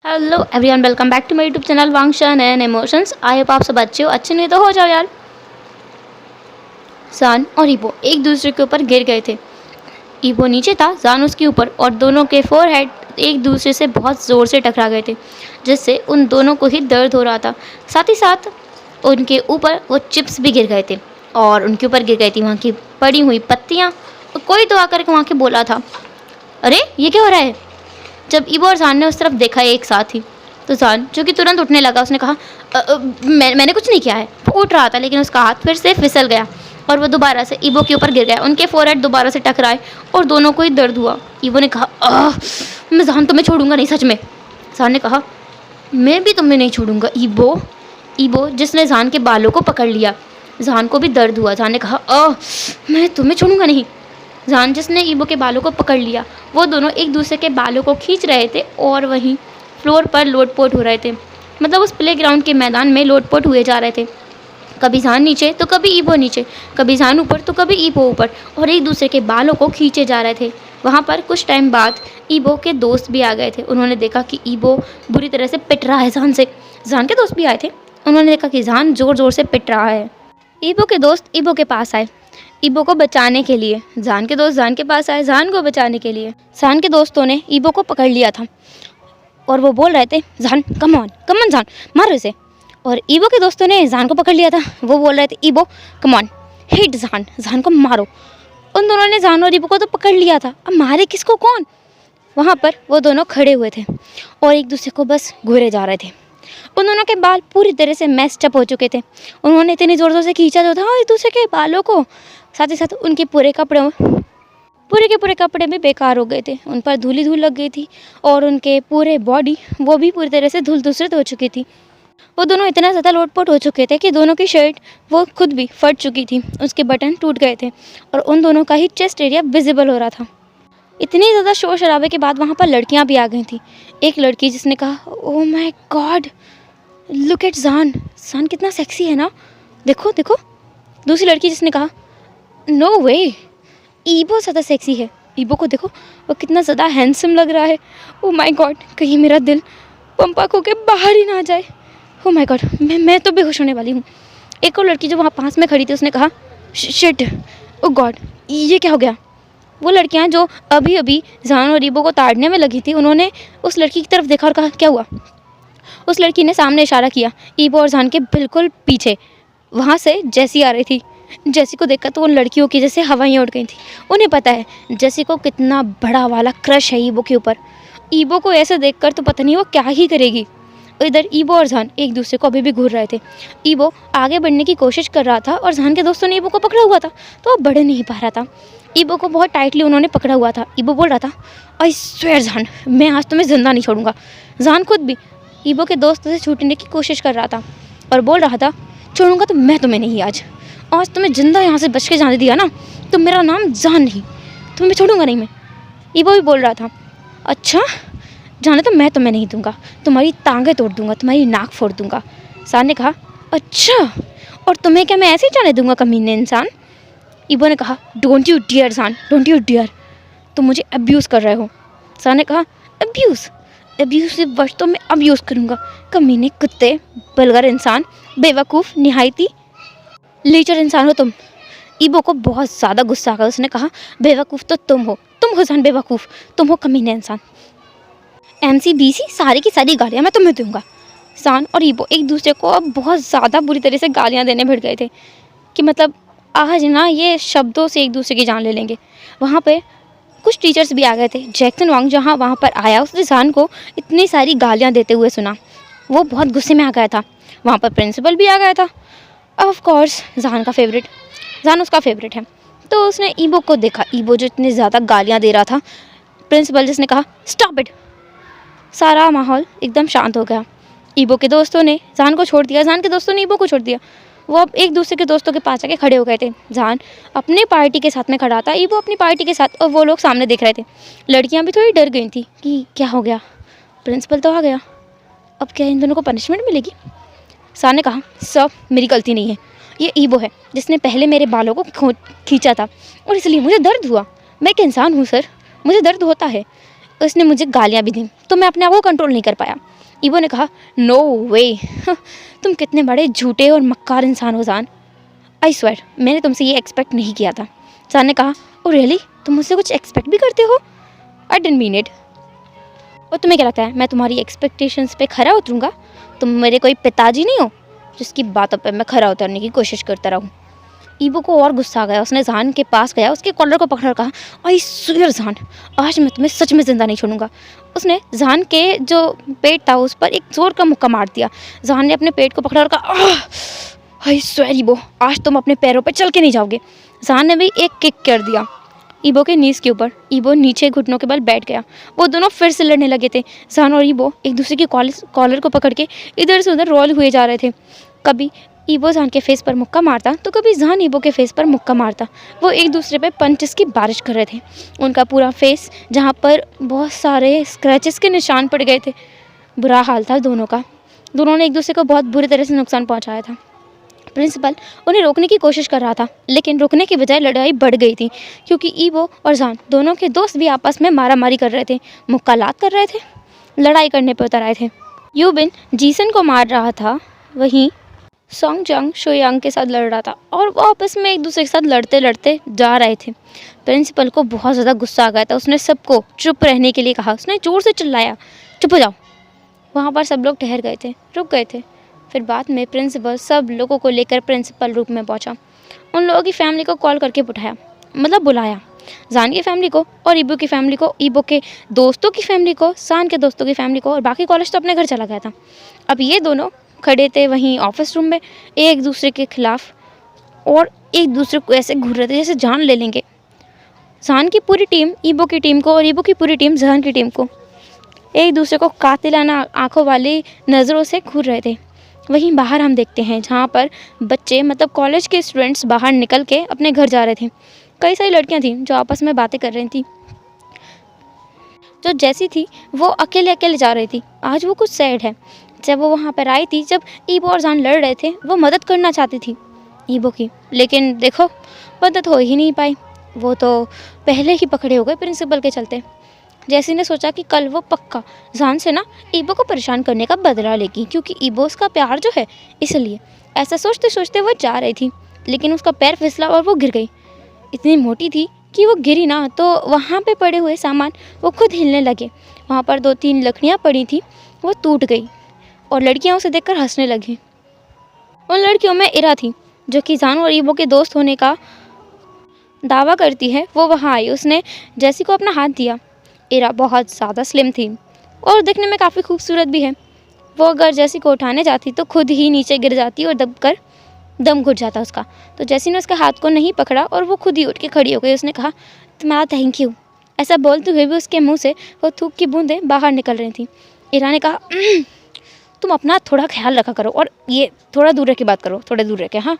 Hello everyone, welcome back to my YouTube channel वांगशन and emotions. I hope आप सब अच्छे हो। अच्छे नहीं तो हो जाओ यार। जान और ईबो एक दूसरे के ऊपर गिर गए थे। ईबो नीचे था, जान उसके ऊपर, और दोनों के फोरहेड एक दूसरे से बहुत ज़ोर से टकरा गए थे, जिससे उन दोनों को ही दर्द हो रहा था। साथ ही साथ उनके ऊपर वो चिप्स भी गिर गए थे और उनके ऊपर गिर गई थी वहाँ की पड़ी हुई पत्तियाँ। कोई तो आकर के वहाँ के बोला था, अरे ये क्या हो रहा है। जब ईबो और जान ने उस तरफ देखा एक साथ ही, तो जान जो कि तुरंत उठने लगा, उसने कहा मैंने कुछ नहीं किया है। वो उठ रहा था लेकिन उसका हाथ फिर से फिसल गया और वो दोबारा से ईबो के ऊपर गिर गया। उनके फोरहेड दोबारा से टकराए और दोनों को ही दर्द हुआ। ईबो ने कहा, मैं जान तुम्हें छोड़ूंगा नहीं, सच में। जान ने कहा, मैं भी तुम्हें नहीं छोड़ूंगा ईबो। ईबो जिसने जान के बालों को पकड़ लिया, जान को भी दर्द हुआ। जान ने कहा, मैं तुम्हें छोड़ूंगा नहीं। जान जिसने ईबो के बालों को पकड़ लिया, वो दोनों एक दूसरे के बालों को खींच रहे थे और वहीं फ्लोर पर लोटपोट हो रहे थे। मतलब उस प्लेग्राउंड के मैदान में लोटपोट हुए जा रहे थे। कभी जान नीचे तो कभी ईबो नीचे, कभी जान ऊपर तो कभी ईबो ऊपर, और एक दूसरे के बालों को खींचे जा रहे थे। वहाँ पर कुछ टाइम बाद ईबो के दोस्त भी आ गए थे। उन्होंने देखा कि ईबो बुरी तरह से पिट रहा है जान से। जान के दोस्त भी आए थे। उन्होंने देखा कि जान ज़ोर ज़ोर से पिट रहा है। ईबो के दोस्त ईबो के पास आए ईबो को बचाने के लिए। जान के दोस्त जान के पास आए जान को बचाने के लिए। जान के दोस्तों ने ईबो को पकड़ लिया था और वो बोल रहे थे, जान कम ऑन जान, मारो इसे। और ईबो के दोस्तों ने जान को पकड़ लिया था। वो बोल रहे थे, ईबो कम ऑन हिट जान को मारो। उन दोनों ने जान और ईबो को तो पकड़ लिया था, अब मारे किसको कौन। वहाँ पर वो दोनों खड़े हुए थे और एक दूसरे को बस घूरे जा रहे थे। उन दोनों के बाल पूरी तरह से मैस्ड अप हो चुके थे। उन्होंने इतनी ज़ोर ज़ोर से खींचा जो था एक दूसरे के बालों को। साथ ही साथ उनके पूरे के पूरे कपड़े भी बेकार हो गए थे। उन पर धूल लग गई थी और उनके पूरे बॉडी वो भी पूरी तरह से धूल दूसरे हो चुकी थी। वो दोनों इतना ज़्यादा लोटपोट हो चुके थे कि दोनों की शर्ट वो खुद भी फट चुकी थी, उसके बटन टूट गए थे और उन दोनों का ही चेस्ट एरिया विजिबल हो रहा था। इतनी ज़्यादा शोर शराबे के बाद वहाँ पर लड़कियाँ भी आ गई थी। एक लड़की जिसने कहा, oh my God, look at जान कितना सेक्सी है ना, देखो देखो। दूसरी लड़की जिसने कहा, नो वे, ईबो ज़्यादा सेक्सी है, ईबो को देखो वो कितना ज़्यादा हैंडसम लग रहा है। ओह माय गॉड, कहीं मेरा दिल पंपक होके बाहर ही ना जाए। ओह माय गॉड, मैं तो बेहोश होने वाली हूँ। एक और लड़की जो वहाँ पास में खड़ी थी उसने कहा, शिट, ओह गॉड, ये क्या हो गया। वो लड़कियाँ जो अभी अभी जान और ईबो को ताड़ने में लगी थी, उन्होंने उस लड़की की तरफ देखा और कहा, क्या हुआ। उस लड़की ने सामने इशारा किया, ईबो और जान के बिल्कुल पीछे। वहाँ से जैसी आ रही थी। जैसी को देखकर तो उन लड़कियों की जैसे हवाइयाँ उड़ गई थी। उन्हें पता है जैसी को कितना बड़ा वाला क्रश है ईबो के ऊपर। ईबो को ऐसे देखकर तो पता नहीं वो क्या ही करेगी। इधर ईबो और जान एक दूसरे को अभी भी घूर रहे थे। ईबो आगे बढ़ने की कोशिश कर रहा था और जान के दोस्तों ने ईबो को पकड़ा हुआ था, तो वो बढ़ नहीं पा रहा था। ईबो को बहुत टाइटली उन्होंने पकड़ा हुआ था। ईबो बोल रहा था, आई स्वेयर जान, मैं आज तुम्हें जिंदा नहीं छोड़ूंगा। जान खुद भी ईबो के दोस्त से छूटने की कोशिश कर रहा था और बोल रहा था, छोड़ूंगा तो मैं तुम्हें नहीं, आज तुम्हें जिंदा यहाँ से बच के जाने दिया ना, तो मेरा नाम जान नहीं, तुम्हें छोड़ूंगा नहीं मैं। ईबो भी बोल रहा था, अच्छा जाने तो मैं तुम्हें नहीं दूंगा, तुम्हारी टांगें तोड़ दूंगा, तुम्हारी नाक फोड़ दूंगा। जान ने कहा, अच्छा, और तुम्हें क्या मैं ऐसे ही जाने दूंगा कमीने इंसान। ईबो ने कहा, डोंट यू डियर जान, डोंट यू डियर, तुम मुझे अब्यूज़ कर रहे हो। जान ने कहा, अब्यूज़िव वर्ड तो मैं अब यूज़ करूँगा, कमीने, कुत्ते, बलगर इंसान, बेवकूफ़, निहायती लीचर इंसान हो तुम। ईबो को बहुत ज़्यादा गुस्सा आ गया। उसने कहा, बेवकूफ़ तो तुम हो जान, बेवकूफ़ तुम हो, कमीने इंसान। MCBC सारी की सारी गालियाँ मैं तुम्हें दूंगा। जान और ईबो एक दूसरे को अब बहुत ज़्यादा बुरी तरह से गालियाँ देने भिड़ गए थे कि मतलब आज ना ये शब्दों से एक दूसरे की जान ले लेंगे। वहाँ पे कुछ टीचर्स भी आ गए थे। जैक्सन वांग जहाँ वहाँ पर आया, उसने जान को इतनी सारी गालियाँ देते हुए सुना। वो बहुत गुस्से में आ गया था। वहाँ पर प्रिंसिपल भी आ गया था। ऑफ कोर्स जान उसका फेवरेट है। तो उसने ईबो को देखा, ईबो जो इतनी ज़्यादा गालियाँ दे रहा था। प्रिंसिपल जिसने कहा, स्टॉप इट। सारा माहौल एकदम शांत हो गया। ईबो के दोस्तों ने जान को छोड़ दिया, जान के दोस्तों ने ईबो को छोड़ दिया। वो अब एक दूसरे के दोस्तों के पास आके खड़े हो गए थे। जान अपनी पार्टी के साथ में खड़ा था, ईबो अपनी पार्टी के साथ, और वो लोग सामने देख रहे थे। लड़कियां भी थोड़ी डर गई थी कि क्या हो गया, प्रिंसिपल तो आ गया, अब क्या इन दोनों को पनिशमेंट मिलेगी। जान ने कहा, सर मेरी गलती नहीं है, ये ईबो है जिसने पहले मेरे बालों को खींचा था और इसलिए मुझे दर्द हुआ। मैं एक इंसान हूँ सर, मुझे दर्द होता है। उसने मुझे गालियाँ भी दी, तो मैं अपने आप को कंट्रोल नहीं कर पाया। ईबो ने कहा, नो वे, तुम कितने बड़े झूठे और मक्कार इंसान हो जान। आई स्वेयर, मैंने तुमसे ये एक्सपेक्ट नहीं किया था। जान ने कहा, ओ रियली, तुम मुझसे कुछ एक्सपेक्ट भी करते हो? I didn't mean it. और तुम्हें क्या लगता है मैं तुम्हारी एक्सपेक्टेशंस पे खरा उतरूँगा? तुम मेरे कोई पिताजी नहीं हो जिसकी बातों पे मैं खरा उतरने की कोशिश करता रहूँ। ईबो को और गुस्सा आ गया। उसने जान के पास गया, उसके कॉलर को पकड़ कहा, आई स्वेयर जान, आज मैं तुम्हें सच में ज़िंदा नहीं छोड़ूंगा। उसने जान के जो पेट था उस पर एक जोर का मुक्का मार दिया। जान ने अपने पेट को पकड़ा और कहा, आई स्वेयर ईबो, आज तुम अपने पैरों पर चल के नहीं जाओगे। जान ने भी एक किक कर दिया ईबो के नीज के ऊपर। ईबो नीचे घुटनों के बल बैठ गया। वो दोनों फिर से लड़ने लगे थे। जान और ईबो एक दूसरे की कॉलर को पकड़ के इधर से उधर रोल हुए जा रहे थे। कभी ईबो जान के फेस पर मुक्का मारता तो कभी जान ईबो के फेस पर मुक्का मारता। वो एक दूसरे पे पंचेस की बारिश कर रहे थे। उनका पूरा फेस, जहाँ पर बहुत सारे स्क्रैचेस के निशान पड़ गए थे, बुरा हाल था दोनों का। दोनों ने एक दूसरे को बहुत बुरी तरह से नुकसान पहुँचाया था। प्रिंसिपल उन्हें रोकने की कोशिश कर रहा था, लेकिन रुकने की बजाय लड़ाई बढ़ गई थी, क्योंकि ईबो और जान दोनों के दोस्त भी आपस में मारामारी कर रहे थे, मुक्कालात कर रहे थे, लड़ाई करने पर उतर आए थे। यूबिन जीसन को मार रहा था, वहीं सोंगजंग शोयांग के साथ लड़ रहा था, और वो आपस में एक दूसरे के साथ लड़ते लड़ते जा रहे थे। प्रिंसिपल को बहुत ज़्यादा गुस्सा आ गया था। उसने सबको चुप रहने के लिए कहा। उसने ज़ोर से चिल्लाया, चुप हो जाओ। वहाँ पर सब लोग ठहर गए थे, रुक गए थे। फिर बाद में प्रिंसिपल सब लोगों को लेकर प्रिंसिपल रूम में पहुंचा। उन लोगों की फैमिली को कॉल करके बुलाया। जान की फैमिली को और ईबो की फैमिली को, ईबो के दोस्तों की फैमिली को, सान के दोस्तों की फैमिली को, और बाकी कॉलेज तो अपने घर चला गया था। अब ये दोनों खड़े थे वहीं ऑफिस रूम में, एक दूसरे के खिलाफ, और एक दूसरे को ऐसे घूर रहे थे जैसे जान ले लेंगे। जान की पूरी टीम ईबो की टीम को, और ईबो की पूरी टीम जान की टीम को एक दूसरे को कातिलाना आंखों वाली नज़रों से घूर रहे थे। वहीं बाहर हम देखते हैं जहाँ पर बच्चे, मतलब कॉलेज के स्टूडेंट्स, बाहर निकल के अपने घर जा रहे थे। कई सारी लड़कियाँ थीं जो आपस में बातें कर रही थी। जो जैसी थी वो अकेले अकेले जा रही थी। आज वो कुछ सैड है। जब वो वहाँ पर आई थी, जब ईबो और जान लड़ रहे थे, वो मदद करना चाहती थी ईबो की, लेकिन देखो मदद हो ही नहीं पाई। वो तो पहले ही पकड़े हो गए प्रिंसिपल के चलते। जैसी ने सोचा कि कल वो पक्का जान से ना ईबो को परेशान करने का बदला लेगी, क्योंकि ईबो उसका प्यार जो है, इसलिए। ऐसा सोचते सोचते वो जा रही थी, लेकिन उसका पैर फिसला और वो गिर गई। इतनी मोटी थी कि वो गिरी ना तो वहाँ पे पड़े हुए सामान वो खुद हिलने लगे। वहाँ पर 2-3 लकड़ियाँ पड़ी थी, वो टूट गई, और लड़कियाँ उसे देखकर हंसने लगी। उन लड़कियों में इरा थी, जो कि जान और ईबो के दोस्त होने का दावा करती है। वो वहाँ आई, उसने जैसी को अपना हाथ दिया। इरा बहुत ज़्यादा स्लिम थी और दिखने में काफ़ी खूबसूरत भी है। वो अगर जैसी को उठाने जाती तो खुद ही नीचे गिर जाती और दबकर दम घुट जाता उसका। तो जैसी ने उसके हाथ को नहीं पकड़ा और वो खुद ही उठ के खड़ी हो गई। उसने कहा, तुम्हारा थैंक यू। ऐसा बोलते हुए भी उसके मुंह से वो थूक की बूंदें बाहर निकल रही थी। इरा ने कहा, तुम अपना थोड़ा ख्याल रखा करो, और ये थोड़ा दूर रह के बात करो, थोड़े दूर रह के। हाँ,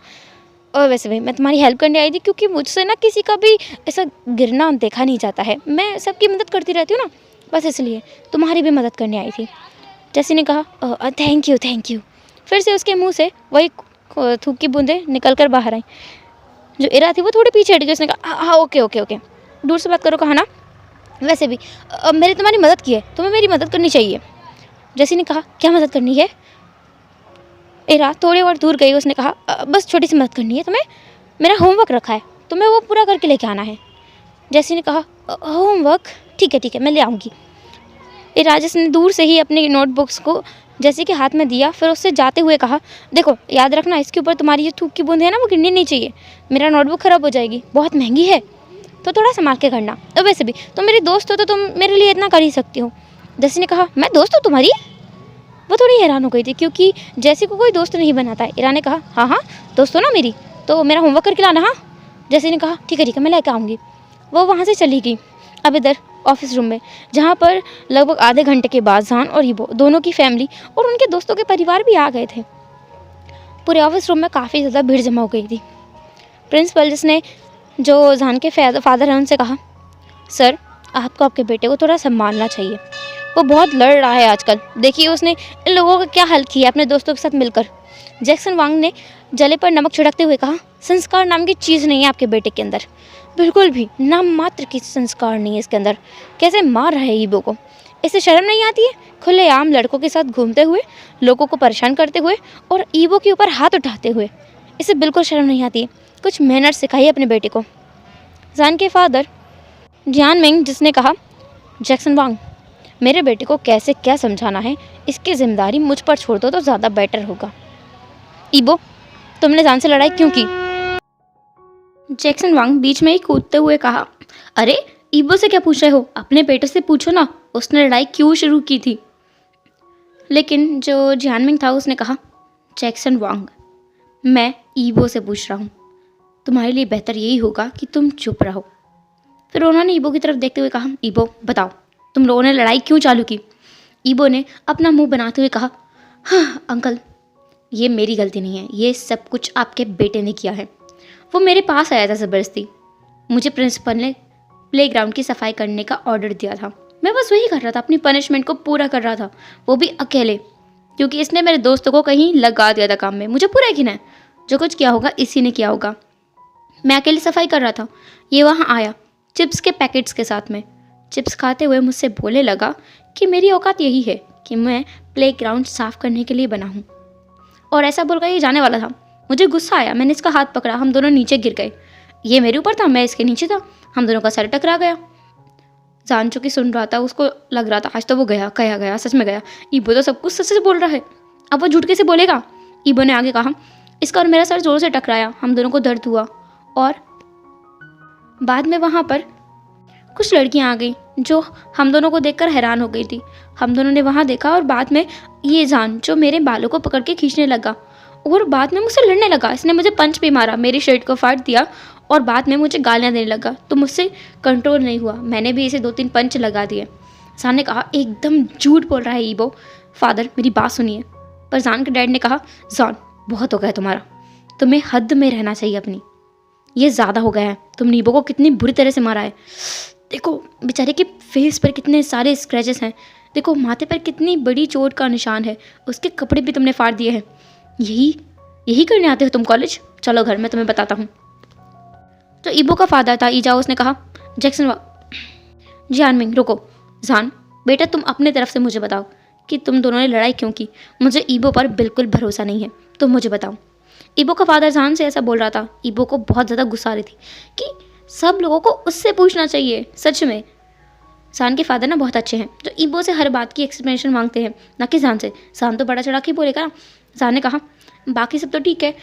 और वैसे भी मैं तुम्हारी हेल्प करने आई थी, क्योंकि मुझसे ना किसी का भी ऐसा गिरना देखा नहीं जाता है। मैं सबकी मदद करती रहती हूँ ना, बस इसलिए तुम्हारी भी मदद करने आई थी। जैसी ने कहा, थैंक यू। फिर से उसके मुंह से वही थूक की बूंदें निकल कर बाहर आई। जो इरा थी वो थोड़ी पीछे हट गई। उसने कहा, हाँ ओके, दूर से बात करो। कहा ना, वैसे भी मैंने तुम्हारी मदद की है, तुम्हें मेरी मदद करनी चाहिए। जैसी ने कहा, क्या मदद करनी है? इरा थोड़ी और दूर गई। उसने कहा, बस छोटी सी मदद करनी है तुम्हें, मेरा होमवर्क रखा है, तुम्हें वो पूरा करके लेके आना है। जैसी ने कहा, होमवर्क? ठीक है, मैं ले आऊँगी। इरा ने दूर से ही अपने नोटबुक्स को जैसी के हाथ में दिया, फिर उससे जाते हुए कहा, देखो याद रखना, इसके ऊपर तुम्हारी जो थूक की बूंद है ना, वो गिरनी नहीं चाहिए, मेरा नोटबुक ख़राब हो जाएगी, बहुत महंगी है, तो थोड़ा संभाल के करना। और वैसे भी तुम मेरी दोस्त हो तो तुम मेरे लिए इतना कर ही सकती हो। जैसी ने कहा, मैं दोस्त हूँ तुम्हारी? वो थोड़ी हैरान हो गई थी, क्योंकि जैसी को कोई दोस्त नहीं बनाता है। इरा ने कहा, हाँ दोस्त हो ना मेरी, तो मेरा होमवर्क करके लाना। हाँ। जैसी ने कहा, ठीक है, मैं लेकर आऊँगी। वो वहाँ से चली गई। अब इधर ऑफिस रूम में, जहाँ पर लगभग आधे घंटे के बाद जान और ईबो दोनों की फैमिली और उनके दोस्तों के परिवार भी आ गए थे। पूरे ऑफिस रूम में काफ़ी ज़्यादा भीड़ जमा हो गई थी। प्रिंसिपल, जिसने जो जान के फादर हैं, उनसे कहा, सर आपको आपके बेटे को थोड़ा संभालना चाहिए, वो बहुत लड़ रहा है आजकल। देखिए उसने इन लोगों का क्या हाल किया अपने दोस्तों के साथ मिलकर। जैक्सन वांग ने जले पर नमक छिड़कते हुए कहा, संस्कार नाम की चीज़ नहीं है आपके बेटे के अंदर, बिल्कुल भी नाम मात्र की संस्कार नहीं है इसके अंदर। कैसे मार रहा है ईबो को, इसे शर्म नहीं आती है? खुलेआम लड़कों के साथ घूमते हुए, लोगों को परेशान करते हुए और ईबो के ऊपर हाथ उठाते हुए, इसे बिल्कुल शर्म नहीं आती है। कुछ मैनर्स सिखाइए अपने बेटे को। जान के फादर जियान मिंग जिसने कहा, जैक्सन वांग, मेरे बेटे को कैसे क्या समझाना है इसकी जिम्मेदारी मुझ पर छोड़ दो तो ज़्यादा बेटर होगा। ईबो, तुमने जान से लड़ाई क्यों की? जैक्सन वांग बीच में ही कूदते हुए कहा, अरे ईबो से क्या पूछ रहे हो, अपने बेटे से पूछो ना, उसने लड़ाई क्यों शुरू की थी। लेकिन जो जियानमिंग था उसने कहा, जैक्सन वांग, मैं ईबो से पूछ रहा हूँ, तुम्हारे लिए बेहतर यही होगा कि तुम चुप रहो। फिर उन्होंने ईबो की तरफ देखते हुए कहा, ईबो बताओ, तुम लोगों ने लड़ाई क्यों चालू की? ईबो ने अपना मुंह बनाते हुए कहा, हाँ अंकल, ये मेरी गलती नहीं है, ये सब कुछ आपके बेटे ने किया है। वो मेरे पास आया था ज़बरदस्ती, मुझे प्रिंसिपल ने प्लेग्राउंड की सफाई करने का ऑर्डर दिया था, मैं बस वही कर रहा था, अपनी पनिशमेंट को पूरा कर रहा था, वो भी अकेले, क्योंकि इसने मेरे दोस्तों को कहीं लगा दिया था काम में। मुझे पूरा यकीन है जो कुछ किया होगा इसी ने किया होगा। मैं अकेले सफाई कर रहा था, ये वहाँ आया चिप्स के पैकेट्स के साथ में। चिप्स खाते हुए मुझसे बोलने लगा कि मेरी औकात यही है कि मैं प्लेग्राउंड साफ़ करने के लिए बना हूँ, और ऐसा बोलकर ये जाने वाला था। मुझे गुस्सा आया, मैंने इसका हाथ पकड़ा, हम दोनों नीचे गिर गए। ये मेरे ऊपर था, मैं इसके नीचे था, हम दोनों का सर टकरा गया। जान चुकी सुन रहा था, उसको लग रहा था आज तो वो गया, कहा गया, सच में गया। ईबो तो सब कुछ सच से बोल रहा है, अब वो झूठ कैसे बोलेगा। ईबो ने आगे कहा, इसका और मेरा सर जोर से टकराया, हम दोनों को दर्द हुआ, और बाद में वहाँ पर कुछ लड़कियाँ आ गई जो हम दोनों को देखकर हैरान हो गई थी। हम दोनों ने वहाँ देखा, और बाद में ये जान जो मेरे बालों को पकड़ के खींचने लगा, और बाद में मुझसे लड़ने लगा। इसने मुझे पंच भी मारा, मेरी शर्ट को फाड़ दिया, और बाद में मुझे गालियाँ देने लगा, तो मुझसे कंट्रोल नहीं हुआ, मैंने भी इसे 2-3 पंच लगा दिए। जान ने कहा, एकदम झूठ बोल रहा है ईबो। फादर मेरी बात सुनिए। पर जान के डैड ने कहा, जान बहुत हो गया तुम्हारा, तुम्हें हद में रहना चाहिए अपनी, ये ज़्यादा हो गया है। तुमने ईबो को कितनी बुरी तरह से मारा है, देखो बेचारे के फेस पर कितने सारे स्क्रैचेस हैं, देखो माथे पर कितनी बड़ी चोट का निशान है, उसके कपड़े भी तुमने फाड़ दिए हैं। यही करने आते हो तुम कॉलेज? चलो घर में तुम्हें बताता हूँ। जो ईबो का फादर था ईजाओ, उसने कहा, जैक्सन जियानमिंग रुको। जान बेटा, तुम अपने तरफ से मुझे बताओ कि तुम दोनों ने लड़ाई क्यों की। मुझे ईबो पर बिल्कुल भरोसा नहीं है, तुम मुझे बताओ। ईबो का फादर जान से ऐसा बोल रहा था। ईबो को बहुत ज़्यादा गुस्सा आ रही थी कि सब लोगों को उससे पूछना चाहिए। सच में जान के फादर ना बहुत अच्छे हैं, जो ईबो से हर बात की एक्सप्लेनेशन मांगते हैं, ना कि जान से। जान तो बड़ा चढ़ा के बोलेगा ना। जान ने कहा, बाकी सब तो ठीक है,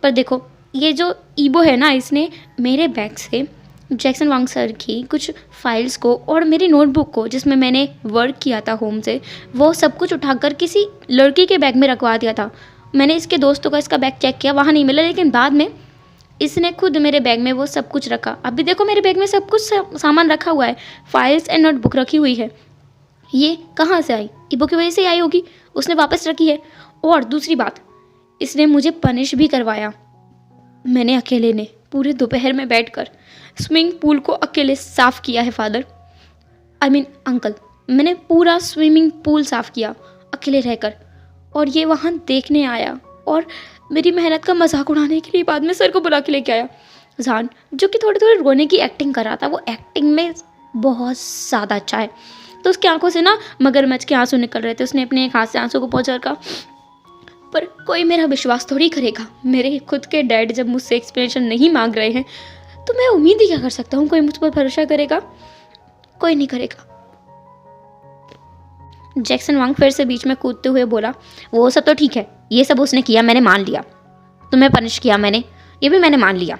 पर देखो ये जो ईबो है ना, इसने मेरे बैग से जैक्सन वांग सर की कुछ फाइल्स को और मेरी नोटबुक को, जिसमें मैंने वर्क किया था होम से, वो सब कुछ उठाकर किसी लड़की के बैग में रखवा दिया था। मैंने इसके दोस्तों का इसका बैग चेक किया, वहाँ नहीं मिला, लेकिन बाद में इसने खुद मेरे बैग में वो सब कुछ रखा। अभी देखो मेरे बैग में सब कुछ सामान रखा हुआ है, फाइल्स एंड नोटबुक रखी हुई है। ये कहाँ से आई? ईबो की वजह से आई होगी, उसने वापस रखी है। और दूसरी बात, इसने मुझे पनिश भी करवाया। मैंने अकेले ने पूरे दोपहर में बैठकर स्विमिंग पूल को अकेले साफ़ किया है फादर, आई मीन अंकल। मैंने पूरा स्विमिंग पूल साफ़ किया अकेले रहकर, और ये वहाँ देखने आया और मेरी मेहनत का मजाक उड़ाने के लिए बाद में सर को बुला के लेके आया। जान जो कि थोड़ी थोड़ी रोने की एक्टिंग कर रहा था, वो एक्टिंग में बहुत ज़्यादा अच्छा है, तो उसकी आंखों से ना मगरमच्छ के आंसू निकल रहे थे। उसने अपने एक हाथ से आंसू को पोंछा रखा। पर कोई मेरा विश्वास थोड़ी करेगा। मेरे खुद के डैड जब मुझसे एक्सप्लेनेशन नहीं मांग रहे हैं, तो मैं उम्मीद ही क्या कर सकता हूँ? कोई मुझ पर भरोसा करेगा? कोई नहीं करेगा। जैक्सन वांग फिर से बीच में कूदते हुए बोला, वो सब तो ठीक है, ये सब उसने किया, मैंने मान लिया। तुम्हें पनिश किया मैंने, ये भी मैंने मान लिया।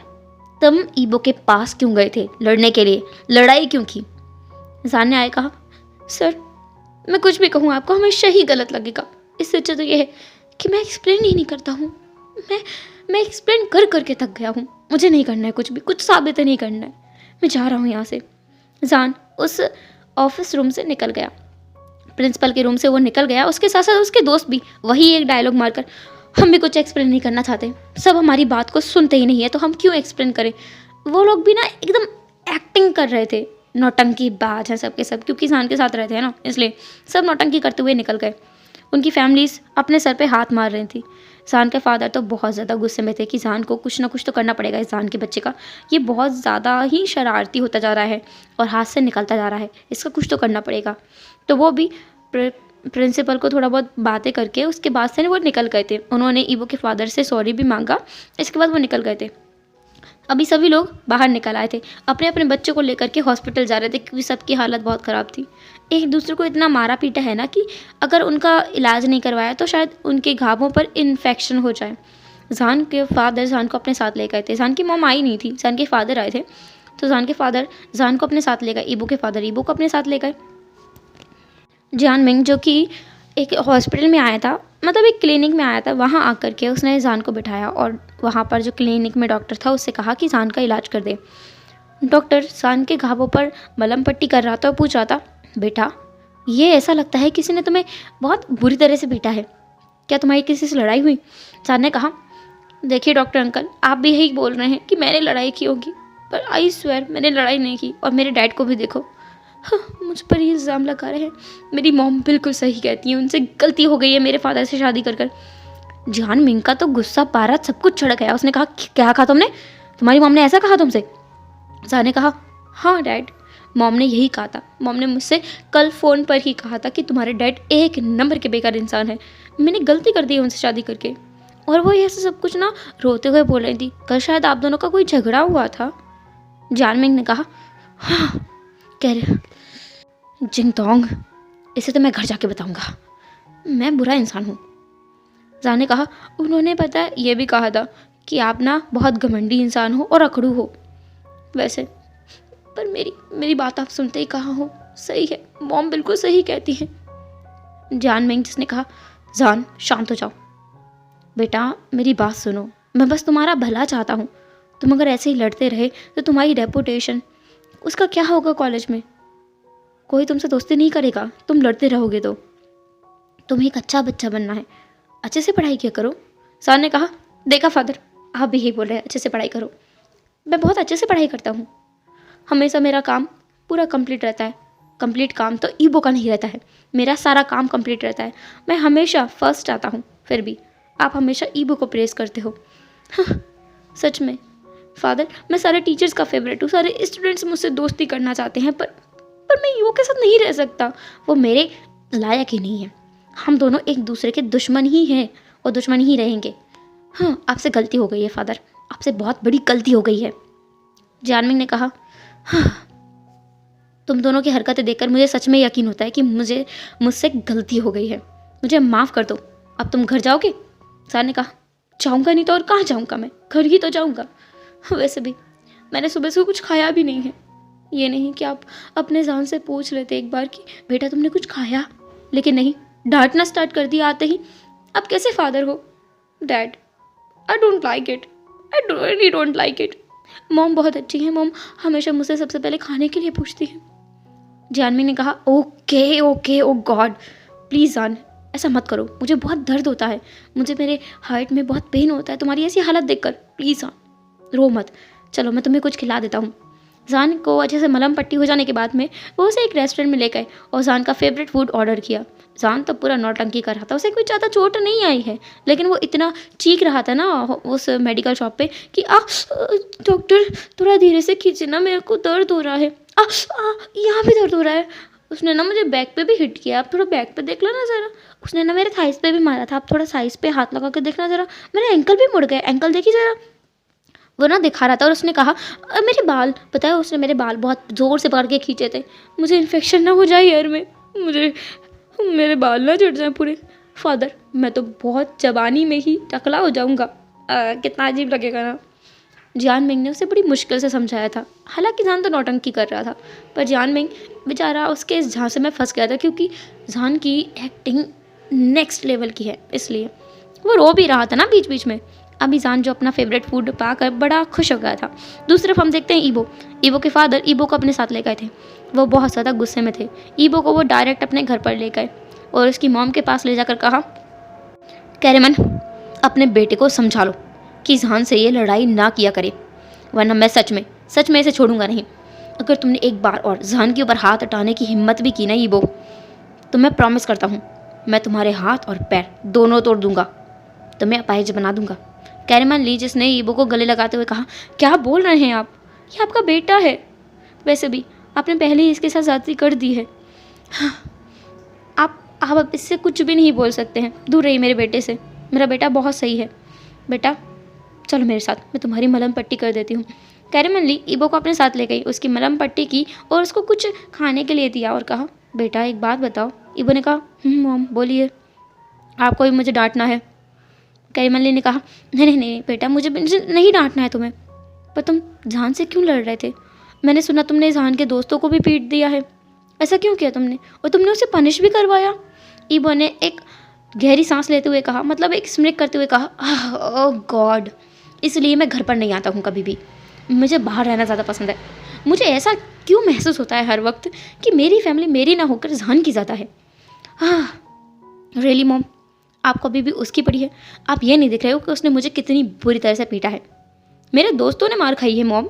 तुम ईबो के पास क्यों गए थे लड़ने के लिए? लड़ाई क्यों की? जान ने आए कहा, सर मैं कुछ भी कहूँ आपको हमेशा ही गलत लगेगा। इससे अच्छा तो ये है कि मैं एक्सप्लेन ही नहीं करता हूँ। मैं एक्सप्लेन कर करके थक गया हूँ। मुझे नहीं करना है कुछ भी, कुछ साबित नहीं करना है। मैं जा रहा हूँ यहाँ से। जान उस ऑफिस रूम से निकल गया, प्रिंसिपल के रूम से वो निकल गया। उसके साथ साथ उसके दोस्त भी वही एक डायलॉग मारकर, हम भी कुछ एक्सप्लेन नहीं करना चाहते, सब हमारी बात को सुनते ही नहीं है, तो हम क्यों एक्सप्लेन करें। वो लोग भी ना एकदम एक्टिंग कर रहे थे, नौटंकी बाज हैं सबके सब, क्योंकि जान के साथ रहते हैं ना, इसलिए सब नौटंकी करते हुए निकल गए। उनकी फैमिलीज अपने सर पे हाथ मार रही थी। जान के फादर तो बहुत ज़्यादा गुस्से में थे कि जान को कुछ ना कुछ तो करना पड़ेगा इस जान के बच्चे का, ये बहुत ज़्यादा ही शरारती होता जा रहा है और हाथ से निकलता जा रहा है, इसका कुछ तो करना पड़ेगा। तो वो भी प्रिंसिपल को थोड़ा बहुत बातें करके उसके बाद से वो निकल गए थे। उन्होंने ईवो के फादर से सॉरी भी मांगा, इसके बाद वो निकल गए थे। अभी सभी लोग बाहर निकल आए थे, अपने अपने बच्चों को लेकर के हॉस्पिटल जा रहे थे क्योंकि सबकी हालत बहुत ख़राब थी। एक दूसरे को इतना मारा पीटा है ना कि अगर उनका इलाज नहीं करवाया तो शायद उनके घावों पर इन्फेक्शन हो जाए। जान के फादर जान को अपने साथ ले गए थे। जान की मॉम आई नहीं थी, जान के फादर आए थे, तो जान के फादर जान को अपने साथ ले गए, ईबो के फादर ईबो को अपने साथ ले गए। जियान मिंग जो कि एक हॉस्पिटल में आया था, मतलब एक क्लिनिक में आया था, वहाँ आकर के उसने जान को बिठाया और वहाँ पर जो क्लिनिक में डॉक्टर था उससे कहा कि जान का इलाज कर दे। डॉक्टर जान के घावों पर मलहम पट्टी कर रहा था और पूछ रहा था, बेटा ये ऐसा लगता है किसी ने तुम्हें बहुत बुरी तरह से पीटा है, क्या तुम्हारी किसी से लड़ाई हुई? जान ने कहा, देखिए डॉक्टर अंकल, आप भी यही बोल रहे हैं कि मैंने लड़ाई की होगी, पर आई स्वेयर मैंने लड़ाई नहीं की। और मेरे डैड को भी देखो, हाँ, मुझ पर ही इल्ज़ाम लगा रहे हैं। मेरी मॉम बिल्कुल सही कहती है, उनसे गलती हो गई है मेरे फादर से शादी कर कर। जियान मिंग का तो गुस्सा पारा सब कुछ चढ़ गया। उसने कहा, क्या कहा तुमने? तुम्हारी मॉम ने ऐसा कहा तुमसे? जान ने कहा, हाँ डैड, मॉम ने यही कहा था। मॉम ने मुझसे कल फ़ोन पर ही कहा था कि तुम्हारे डैड एक नंबर के बेकार इंसान है, मैंने गलती कर दी है उनसे शादी करके। और वो ऐसे सब कुछ ना रोते हुए बोल रही थी, कल शायद आप दोनों का कोई झगड़ा हुआ था। जियान मिंग ने कहा, हाँ, कह रहे जिंगतोंग, इसे तो मैं घर जाके बताऊंगा, मैं बुरा इंसान हूँ। जान ने कहा, उन्होंने पता है ये भी कहा था कि आप ना बहुत घमंडी इंसान हो और अकड़ू हो। वैसे पर मेरी बात आप सुनते ही कहाँ हो, सही है, मॉम बिल्कुल सही कहती है। जान मिंग जिसने कहा, जान शांत हो जाओ बेटा, मेरी बात सुनो, मैं बस तुम्हारा भला चाहता हूँ। तुम अगर ऐसे ही लड़ते रहे तो तुम्हारी रेपुटेशन, उसका क्या होगा कॉलेज में? कोई तुमसे दोस्ती नहीं करेगा, तुम लड़ते रहोगे तो। तुम्हें एक अच्छा बच्चा बनना है, अच्छे से पढ़ाई किया करो। जान ने कहा, देखा फादर, आप भी यही बोल रहे हैं अच्छे से पढ़ाई करो। मैं बहुत अच्छे से पढ़ाई करता हूँ, हमेशा मेरा काम पूरा कंप्लीट रहता है। कंप्लीट काम तो ईबो का नहीं रहता है, मेरा सारा काम कंप्लीट रहता है, मैं हमेशा फर्स्ट आता हूँ। फिर भी आप हमेशा ईबो को प्रेस करते हो। हाँ, सच में फादर, मैं सारे टीचर्स का फेवरेट हूँ, सारे स्टूडेंट्स मुझसे दोस्ती करना चाहते हैं, पर मैं ईबो के साथ नहीं रह सकता, वो मेरे लायक ही नहीं है। हम दोनों एक दूसरे के दुश्मन ही हैं और दुश्मन ही रहेंगे। हाँ, आपसे गलती हो गई है फादर, आपसे बहुत बड़ी गलती हो गई है। जानमिंग ने कहा, हाँ, तुम दोनों की हरकतें देखकर मुझे सच में यकीन होता है कि मुझसे गलती हो गई है, मुझे माफ़ कर दो। अब तुम घर जाओगे? सर ने कहा, जाऊँगा नहीं तो और कहाँ जाऊँगा, मैं घर ही तो जाऊँगा। वैसे भी मैंने सुबह से कुछ खाया भी नहीं है। ये नहीं कि आप अपने जान से पूछ लेते एक बार कि बेटा तुमने कुछ खाया, लेकिन नहीं, डांटना स्टार्ट कर दिया आते ही। आप कैसे फादर हो? Dad, I don't like it, I really don't like it. Mom बहुत अच्छी है, मॉम हमेशा मुझसे सबसे पहले खाने के लिए पूछती है। जानवी ने कहा, okay okay, oh God, please जान ऐसा मत करो, मुझे बहुत दर्द होता है, मुझे मेरे हार्ट में बहुत पेन होता है तुम्हारी ऐसी हालत देखकर, प्लीज़ जान रो मत। चलो मैं तुम्हें कुछ खिला देता हूँ। जान को अच्छे से मलहम पट्टी हो जाने के बाद में वो उसे एक रेस्टोरेंट में ले गए और जान का फेवरेट फूड ऑर्डर किया। जान तो पूरा नौटंकी कर रहा था, उसे कोई ज़्यादा चोट नहीं आई है, लेकिन वो इतना चीख रहा था ना उस मेडिकल शॉप पे कि डॉक्टर थोड़ा धीरे से खींचे ना, मेरे को दर्द हो रहा है, यहाँ भी दर्द हो रहा है। उसने ना मुझे बैक पे भी हिट किया, आप थोड़ा बैक पे देख लो ना ज़रा। उसने ना मेरे थाइस पे भी मारा था, आप थोड़ा साइज पे हाथ लगा के देखना ज़रा। मेरा एंकल भी मुड़ गया, एंकल देखी ज़रा। वो ना दिखा रहा था और उसने कहा, मेरे बाल, पता है उसने मेरे बाल बहुत ज़ोर से पकड़ के खींचे थे, मुझे इन्फेक्शन ना हो जाए हेयर में, मुझे मेरे बाल ना झड़ जाए पूरे। फादर, मैं तो बहुत जवानी में ही टकला हो जाऊँगा, कितना अजीब लगेगा ना। जियान मिंग ने उसे बड़ी मुश्किल से समझाया था, हालांकि जान तो नौटंकी कर रहा था, पर जियान मिंग बेचारा उसके इस झांसे में फंस गया था क्योंकि जान की एक्टिंग नेक्स्ट लेवल की है, इसलिए वो रो भी रहा था ना बीच बीच में। अभी जान जो अपना फेवरेट फूड पाकर बड़ा खुश हो गया था। दूसरी तरफ हम देखते हैं ईबो के फादर ईबो को अपने साथ ले गए थे। वो बहुत ज़्यादा गुस्से में थे। ईबो को वो डायरेक्ट अपने घर पर ले गए और उसकी मॉम के पास ले जाकर कहा, कैरेमन, अपने बेटे को समझा लो कि जान से ये लड़ाई ना किया करे, वरना मैं सच में इसे छोड़ूंगा नहीं। अगर तुमने एक बार और जान के ऊपर हाथ हटाने की हिम्मत भी की ना ईबो, तो मैं प्रॉमिस करता हूँ मैं तुम्हारे हाथ और पैर दोनों तोड़ दूंगा, तुम्हें अपाहिज बना दूंगा। कैरेमन लीजिस ने ईबो को गले लगाते हुए कहा, क्या बोल रहे हैं आप? ये आपका बेटा है। वैसे भी आपने पहले ही इसके साथ ज्यादती कर दी है। हाँ, आप अब इससे कुछ भी नहीं बोल सकते हैं। दूर रहिए मेरे बेटे से। मेरा बेटा बहुत सही है। बेटा चलो मेरे साथ, मैं तुम्हारी मलहम पट्टी कर देती हूँ। कैरेमन ली ईबो को अपने साथ ले गई, उसकी मलहम पट्टी की और उसको कुछ खाने के लिए दिया और कहा, बेटा एक बात बताओ। ईबो ने कहा, मॉम बोलिए, आपको भी मुझे डांटना है। कैरेमन ली ने कहा, नहीं बेटा, मुझे नहीं डांटना है तुम्हें। पर तुम जहान से क्यों लड़ रहे थे? मैंने सुना तुमने जहान के दोस्तों को भी पीट दिया है। ऐसा क्यों किया तुमने? और तुमने उसे पनिश भी करवाया। ईबो ने एक गहरी सांस लेते हुए कहा, मतलब एक स्मिक करते हुए कहा, ओह गॉड, इसलिए मैं घर पर नहीं आता हूँ कभी भी। मुझे बाहर रहना ज़्यादा पसंद है। मुझे ऐसा क्यों महसूस होता है हर वक्त कि मेरी फैमिली मेरी ना होकर जहान की ज़्यादा है। रियली मॉम, आपको अभी भी उसकी पड़ी है। आप ये नहीं देख रहे हो कि उसने मुझे कितनी बुरी तरह से पीटा है। मेरे दोस्तों ने मार खाई है मॉम,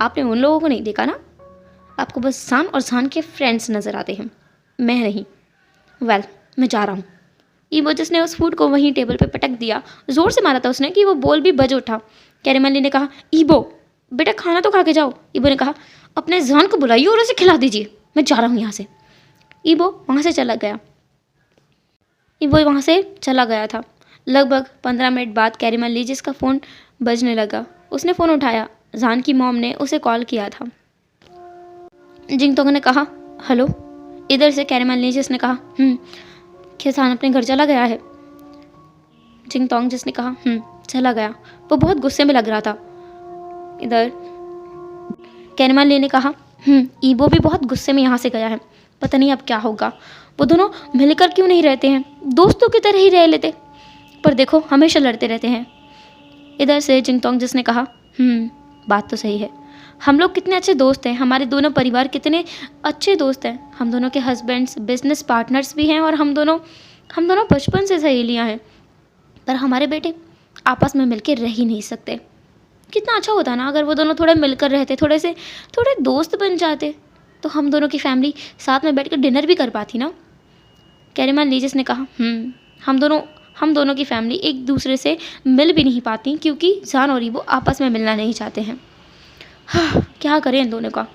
आपने उन लोगों को नहीं देखा ना। आपको बस जान और जान के फ्रेंड्स नज़र आते हैं, मैं नहीं। वेल, मैं जा रहा हूँ। ईबो जिसने उस फूड को वहीं टेबल पे पटक दिया, ज़ोर से मारा था उसने कि वो बोल भी बज उठा। कैरेमन ली ने कहा, ईबो बेटा खाना तो खा के जाओ। ईबो ने कहा, अपने जान को बुलाइए और उसे खिला दीजिए, मैं जा रहा हूँ यहाँ से। ईबो वहाँ से चला गया था। लगभग 15 मिनट बाद कैरेमन ली जिसका फ़ोन बजने लगा, उसने फ़ोन उठाया। जान की मॉम ने उसे कॉल किया था। जिंगतोंग ने कहा, हेलो। इधर से कैरेमन ली जिसने कहा, क्या जान अपने घर चला गया है? जिंगतोंग जिसने कहा, चला गया। वो बहुत गुस्से में लग रहा था। इधर कैरेमन ली ने कहा, ईबो भी बहुत गुस्से में यहाँ से गया है, पता नहीं अब क्या होगा। वो दोनों मिलकर क्यों नहीं रहते हैं? दोस्तों की तरह ही रह लेते, पर देखो हमेशा लड़ते रहते हैं। इधर से जिंगतोंग जिसने कहा, बात तो सही है। हम लोग कितने अच्छे दोस्त हैं, हमारे दोनों परिवार कितने अच्छे दोस्त हैं। हम दोनों के हस्बैंड्स बिजनेस पार्टनर्स भी हैं और हम दोनों बचपन से सहेलियां हैं। पर हमारे बेटे आपस में मिलकर रह ही नहीं सकते। कितना अच्छा होता ना अगर वो दोनों थोड़े मिलकर रहते, थोड़े दोस्त बन जाते, तो हम दोनों की फैमिली साथ में बैठकर डिनर भी कर पाती ना। कैरेमन लीजिस ने कहा, हम दोनों की फैमिली एक दूसरे से मिल भी नहीं पाती क्योंकि जान और ईबो आपस में मिलना नहीं चाहते हैं। क्या करें इन दोनों का?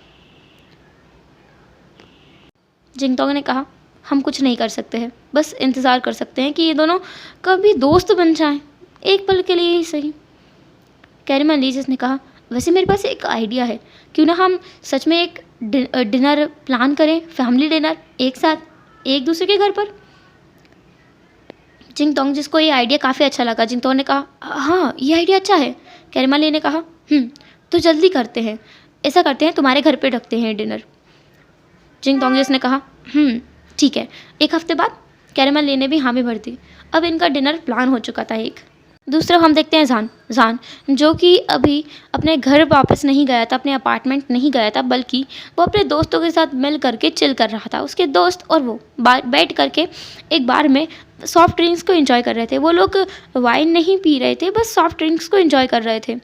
जिंगतोंग ने कहा, हम कुछ नहीं कर सकते हैं, बस इंतज़ार कर सकते हैं कि ये दोनों कभी दोस्त बन जाएं, एक पल के लिए ही सही। कैरेमन लीजिस ने कहा, वैसे मेरे पास एक आइडिया है, क्यों ना हम सच में एक डिनर प्लान करें, फैमिली डिनर, एक साथ एक दूसरे के घर पर। जिंगतोंग जिसको ये आइडिया काफ़ी अच्छा लगा, जिंगतोंग ने कहा, हाँ ये आइडिया अच्छा है। कैरेमन ली ने कहा, तो जल्दी करते हैं, ऐसा करते हैं तुम्हारे घर पे रखते हैं डिनर। जिंगतोंग जिसने कहा, ठीक है, एक हफ्ते बाद। कैरेमन ली ने भी हामी भर दी। अब इनका डिनर प्लान हो चुका था। एक दूसरा हम देखते हैं जान जो कि अभी अपने घर वापस नहीं गया था, अपने अपार्टमेंट नहीं गया था, बल्कि वो अपने दोस्तों के साथ मिल करके चिल कर रहा था। उसके दोस्त और वो बैठ करके एक बार में सॉफ्ट ड्रिंक्स को एंजॉय कर रहे थे। वो लोग वाइन नहीं पी रहे थे, बस सॉफ्ट ड्रिंक्स को एंजॉय कर रहे थे।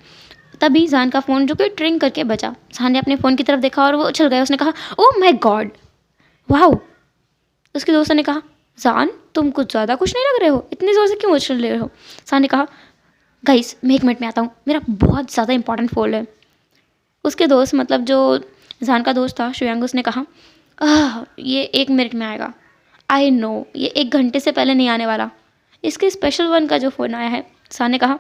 तभी जान का फ़ोन जो कि ट्रिंग करके बजा। जान ने अपने फ़ोन की तरफ देखा और वो उछल गया। उसने कहा, ओह माय गॉड, वाओ। उसके दोस्तों ने कहा, जान तुम कुछ ज़्यादा खुश नहीं लग रहे हो, इतनी ज़ोर से क्यों उछल रहे हो? जान ने कहा, गाइस मैं 1 मिनट में आता हूँ, मेरा बहुत ज़्यादा इंपॉर्टेंट फ़ोन है। उसके दोस्त मतलब जो जान का दोस्त था शुयांग, उसने कहा, ये 1 मिनट में आएगा। आई नो ये 1 घंटे से पहले नहीं आने वाला, इसके स्पेशल वन का जो फ़ोन आया है। जान ने कहा,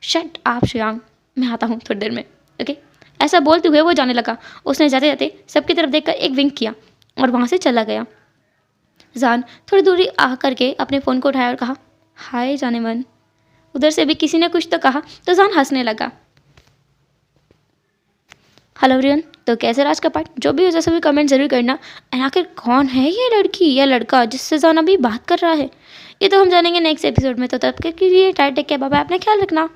शट आप शुयांग, मैं आता हूँ थोड़ी देर में, ओके। ऐसा बोलते हुए वो जाने लगा। उसने जाते जाते सबकी तरफ देखकर एक विंक किया और वहाँ से चला गया। जान थोड़ी दूरी आ करके अपने फ़ोन को उठाया और कहा, हाय जाने मन। उधर से भी किसी ने कुछ तो कहा तो जान हंसने लगा। हेलो एवरीवन, तो कैसे रहा आज का पार्ट? जो भी हो जैसे भी कमेंट जरूर करना। एंड आखिर कौन है ये लड़की या लड़का जिससे जान अभी बात कर रहा है, ये तो हम जानेंगे नेक्स्ट एपिसोड में। तो तब के लिए tata take care, bye bye, अपना ख्याल रखना।